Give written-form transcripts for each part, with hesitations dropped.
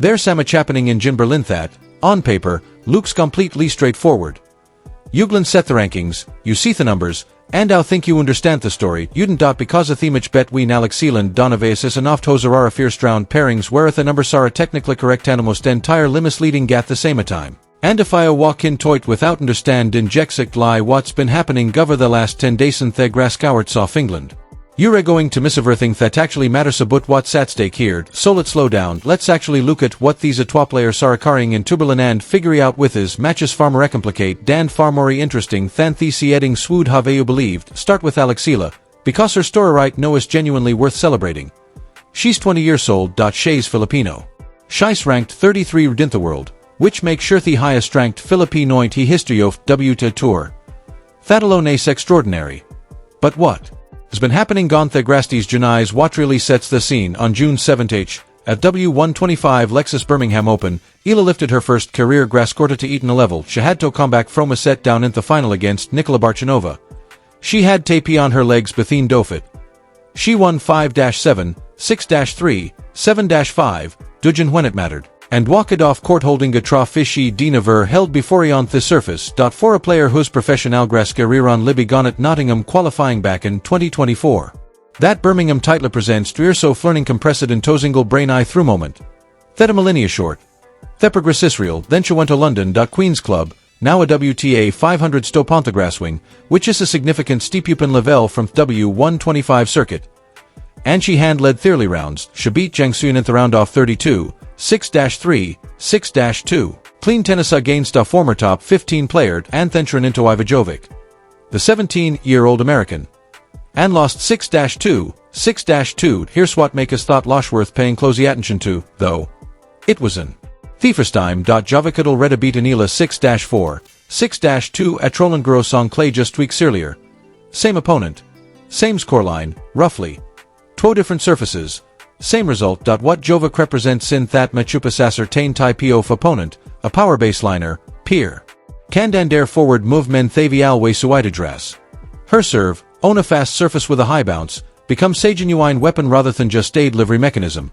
There sama chapening in Jin Berlin that, on paper, looks completely straightforward. Euglin set the rankings, you see the numbers, and I think you understand the story, Uden. Because a themich between Alex Eala and Donna Vekic and oft hosarara first round pairings whereth the numbers are technically correct and almost entire misleading at the same time. And if I walk in toit without understand in jexic lie what's been happening over the last 10 days in the grasscourts off England. You're going to miss everything that actually matters about what's at stake here, so let's slow down, let's actually look at what these A2 players are carrying in Tuberlin and figure out with his matches far more complicate and far more interesting than the edding swood have you believed. Start with Alex Eala, because her story right now is genuinely worth celebrating. She's 20 years old. She's Filipino. She's ranked 33 in the world, which makes her the highest ranked Filipino in the history of WTA Tour. That alone is extraordinary. But what has been happening on the Grasties Junais what really sets the scene on June 7th at W125 Lexus Birmingham Open. Eala lifted her first career grass court to Eton level. She had to come back from a set down in the final against Nikola Barchanova. She had tape on her legs Bethine Dofit. She won 5-7, 6-3, 7-5, Dujan when it mattered, and walked off court holding a trophy Dinaver held before he on the surface. For a player whose professional grass career on Libby gone at Nottingham qualifying back in 2024. That Birmingham title presents so flirting compressed in Tosingle brain eye through moment. That a millennia short. That progress Israel, then she went to London. Queen's Club, now a WTA 500 Stow Pontegrasswing, which is a significant steep up in level from W125 circuit. And she hand-led thoroughly rounds. She beat Jiangsu in the round off 32, 6-3, 6-2. Clean tennis against a former top 15 player and then into Ivajovic, the 17-year-old American, and lost 6-2, 6-2. Here's what make us thought Loshworth paying close attention to, though. It was an Thieferstime. Jovic had already beaten Eala 6-4, 6-2 at Roland Garros on clay just weeks earlier. Same opponent, same scoreline, roughly. 2 different surfaces. Same result. What Jovic represents in that matchup ascertain type of opponent, a power baseliner, peer. Candander forward movement Thavi always suidadras. Her serve, own a fast surface with a high bounce, becomes a genuine weapon rather than just a delivery mechanism.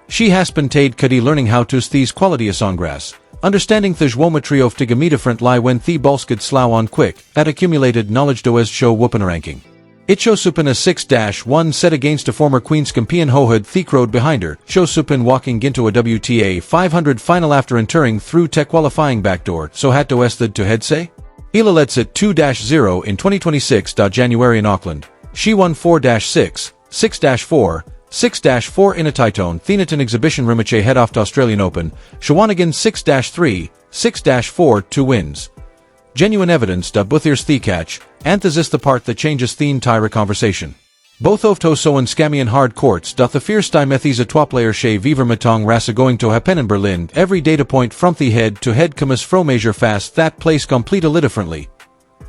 She has been taid kadi learning how to these qualities on grass, understanding the geometry of the different lie when the balskid slow on quick, that accumulated knowledge does show whoopin ranking. It shows Supin a 6-1 set against a former Queen's Campion Hohud Thiek road behind her, shows Supin walking into a WTA 500 final after entering through tech qualifying backdoor, so had to ested to head say? Eala led set 2-0 in 2026. January in Auckland. She won 4-6, 6-4, 6-4 in a Titone Thenaton exhibition Rimache head off to Australian Open. She won again 6-3, 6-4, 2 wins. Genuine evidence. Buthir's the catch, and this is the part that changes the entire conversation. Both of Toso and Scammy and hard courts. The first time Ethis a twa player Shea Viver Matong Rasa going to happen in Berlin. Every data point from the head to head comes from measure fast that place complete a differently.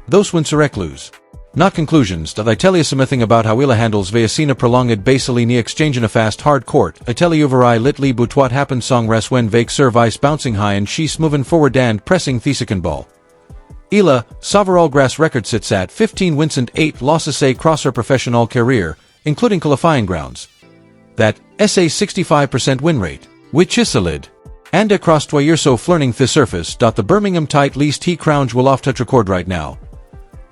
Those wins are lose. Not conclusions. I tell you something about how Eala handles Vayasina prolonged basally ni exchange in a fast hard court. I tell you over I litly but what happened song res when Vake serve ice bouncing high and she's moving forward and pressing the second ball. Eala, overall grass record sits at 15 wins and 8 losses across her professional career, including qualifying grounds. That SA 65% win rate, which is solid. And across 2 years so flirting the surface. The Birmingham tight least he crowned will off touch record right now.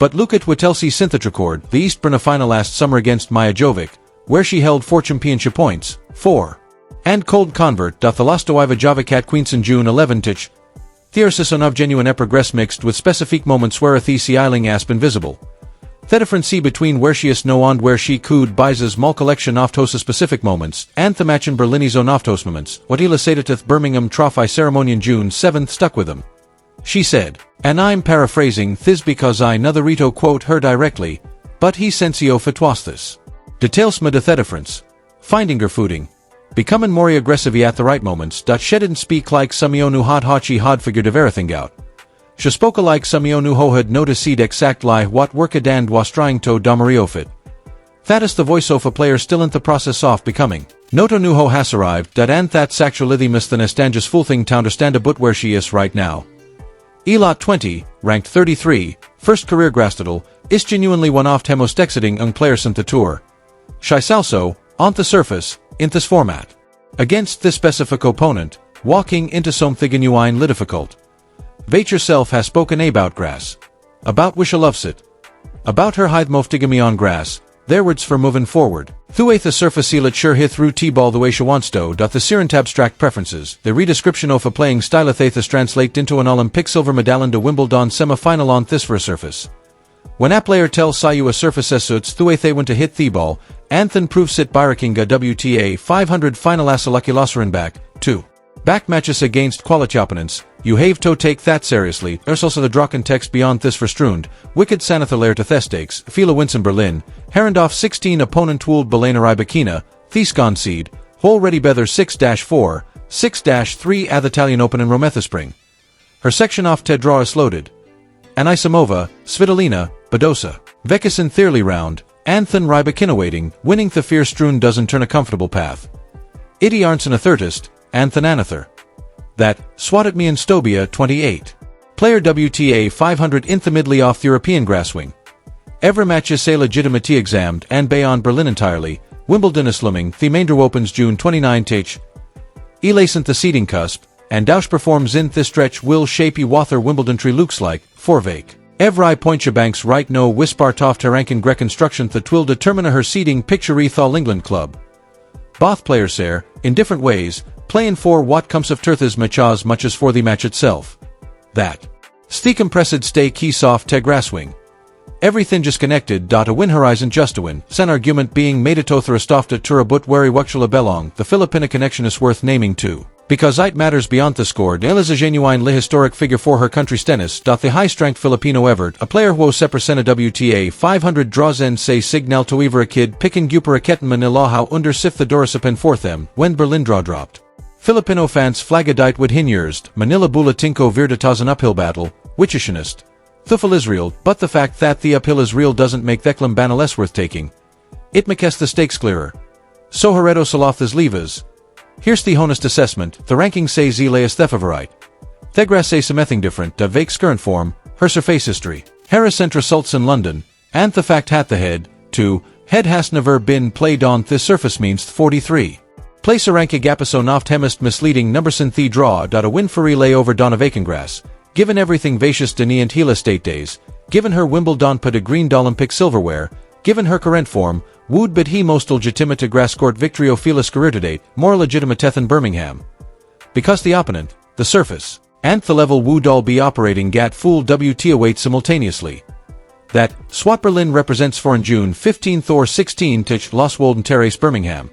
But look at what Chelsea synth record the Eastbourne final last summer against Maja Jovic, where she held 4 championship points, 4. And cold convert. The lost to Ivajovic at Queenson June 11 tich. Theosis of genuine progress mixed with specific moments where a thesi eiling has been visible. The difference between where she is no and where she could buys a small collection of tosa specific moments, and the match in Berlin's own off toast moments. What Eala said at Birmingham Trophy ceremony on June 7th stuck with him. She said, and I'm paraphrasing this because I neither Rito quote her directly, but he sensio fatwas this. Details me the difference. Finding her footing. Becoming more aggressive at the right moments. She didn't speak like Samionu Hachi had figured everything out. She spoke like Samionu ho had noticed exact lie what worked and was trying to Damario fit. That is the voice of a player still in the process of becoming. Noto Nuho has arrived. And that's actually miss the nestangus full thing to understand about where she is right now. Eala 20, ranked 33, first career grastidal, is genuinely one of the most exciting young players in the tour. She also, on the surface, in this format. Against this specific opponent, walking into something genuine difficult. Vekic herself has spoken about grass. About wisha loves it. About her hyde moftigami on grass, their words for moving forward. Thuaith the surface seal it sure hit through t-ball the way she wants to. The Sirant abstract preferences, the redescription of a playing style Thathas translate into an Olympic silver medallion to Wimbledon semi-final on this for a surface. When a player tells Sayu a surface esuts Thuaith went to hit the-ball, Anthan proves it Birakinga WTA 500 final asalaki back, 2. Back matches against quality opponents, you have to take that seriously. There's also the Draken text beyond this for Strund, wicked Sanathaler to Thestakes, Fila wins in Berlin, Herrendoff 16 opponent Would Belena Rybakina, Thieskon seed, Hole ready Bether 6-4, 6-3 at the Italian Open in Rometha Spring. Her section off Tedra is loaded. Anisimova, Svitolina, Badosa, Vekic in Thierley round, Anthan Rybakina waiting, winning the fear Strund doesn't turn a comfortable path. Idi Arnson a thirtist, Anthan Anather. That, swatted me in Stobia 28. Player WTA 500 in the midly off the European grasswing. Every match is a legitimacy examined and beyond Berlin entirely, Wimbledon is slumming, the Maindra Opens June 29 Tach. Elasent the seeding cusp, and Dausch performs in this stretch will shapey Wather Wimbledon tree looks like, for Vake. Evri Pointcha Banks right no Wispartoft Terankin Grek instruction that will determine her seeding picture All England club. Both players there, in different ways, playing for what comes of Turthas matchas much as for the match itself. That. Compressed stay key soft te grasswing. Everything just connected. A win horizon just a win. Sen argument being made a Totherastofta Turabut weri Wuxula Belong. The Filipina connection is worth naming too. Because it matters beyond the score. Del is a genuine le historic figure for her country's tennis. The high-strength Filipino Evert, a player who sepersena WTA 500 draws en say signal to Iver a kid picking Gupera Ketten Manilaho under sif the Dorisipen for them, when Berlin draw dropped. Filipino fans flagadite would hinjurst, Manila Bulatinko virdataz an uphill battle, wichishinist. Thufal Israel, but the fact that the uphill is real doesn't make Theklam Bana less worth taking. It makes the stakes clearer. So Heredo Salothas levas. Here's the honest assessment, the ranking say Zile is Thefavorit. Thegras say something different, the Vake's current form, her surface history. Harris results in London, and the fact hat the head, 2, head has never been played on this surface means 43. Place a ranking gapaso noft hemist misleading numberson the draw. A win for relay over Donna Vekic, given everything Vacious Denis and Hila state days, given her Wimbledon put a green Olympic silverware, given her current form, would but he most legitimate to grass court victory Ophelis Carirtidate, more legitimate than Birmingham. Because the opponent, the surface, and the level would all be operating gat full WTA weight simultaneously. That, Swat Berlin represents for in June 15 or 16 Tich Los Wolden Terrace Birmingham.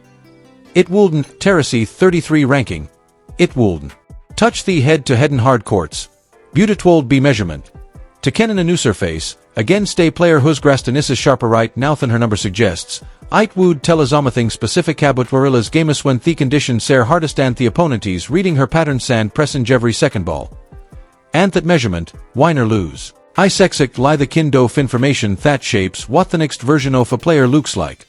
It Wolden, Terrace 33 ranking. It Wolden. Touch the head-to-head in hard courts. Beautitwold be measurement. To Kennen a new surface, again stay player whose grastanisses sharper right now than her number suggests. It would tell a zomathing specific habit warillas gamus when the condition ser hardest and the opponenties reading her pattern sand pressin every second ball. And that measurement, winer lose. I sexic lie the kind of information that shapes what the next version of a player looks like.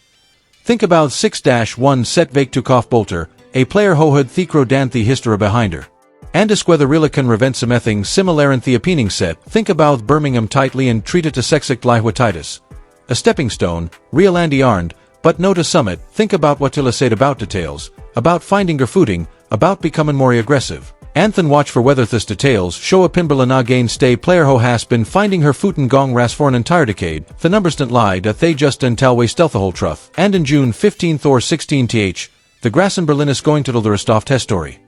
Think about 6-1 set Vaketukov Bolter, a player who had thikro dan the history behind her. And as whether really can revent something similar in the appealing set, think about Birmingham tightly and treat it to sexic lihwatitis. A stepping stone, real Andy Arndt, but no to summit, think about what Tilla said about details, about finding her footing, about becoming more aggressive. Anthan watch for whether this details show a Pimberlin again stay player who has been finding her footin gong ras for an entire decade, the numbers don't lie that they just entalway stealth the whole truth. And in June 15 or 16 th, the grass in Berlin is going to the Rostov test story.